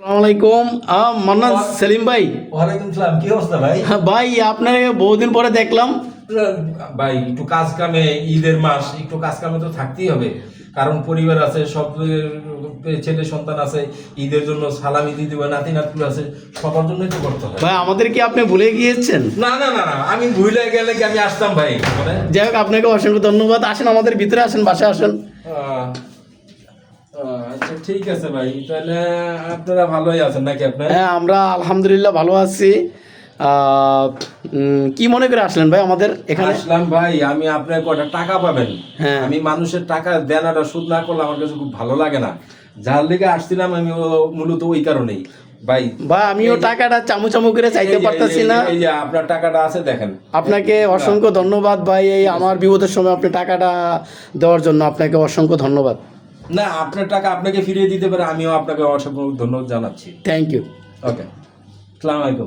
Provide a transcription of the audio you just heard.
আসসালামাইকুম মান্নান সেলিম ভাই। ওয়ালাইকুম সালাম। কি অবস্থা ভাই? ভাই আপনার বহুদিন পরে দেখলাম। ভাই একটু কাজ কামে, ঈদের মাস একটু কাজ কামে তো থাকতেই হবে, কারণ পরিবার আছে, সব ছেলে সন্তান আছে, ঈদের জন্য সালামি দিতে হবে, নাতি নাতনি আছে, সবার জন্যই তো করতে হয়। ভাই আমাদের কি আপনি ভুলে গিয়েছেন? না না না না, আমি ভুলে গেলে কি আমি আসতাম ভাই? যাই হোক, আপনাকে অসংখ্য ধন্যবাদ। আসেন আমাদের ভিতরে, আসেন, বাসায় আসেন। আচ্ছা ঠিক আছে ভাই, তাহলে আপনারা ভালোই আছেন নাকি? আপনার? হ্যাঁ, আমরা আলহামদুলিল্লাহ ভালো আছি। কি মনে করে আসলেন ভাই আমাদের এখানে? আসলাম ভাই, আমি আপনার কটা টাকা পাবেন। হ্যাঁ। আমি মানুষের টাকা দেনাটা সুদ না করলে আমার কাছে খুব ভালো লাগে না, যার লেগে আসছিলাম আমি মূলত ওই কারণেই ভাই। ভাই আমিও টাকাটা চামু চামু করে চাইতে পারতাছি না। এই যে আপনার টাকাটা আছে দেখেন। আপনাকে অসংখ্য ধন্যবাদ ভাই, এই আমার বিপদের সময় আপনি টাকাটা দেওয়ার জন্য আপনাকে অসংখ্য ধন্যবাদ। না, আপনার টাকা আপনাকে ফিরিয়ে দিতে পারে, আমিও আপনাকে অসংখ্য ধন্যবাদ জানাচ্ছি। Thank you. ওকে, আসসালামু আলাইকুম।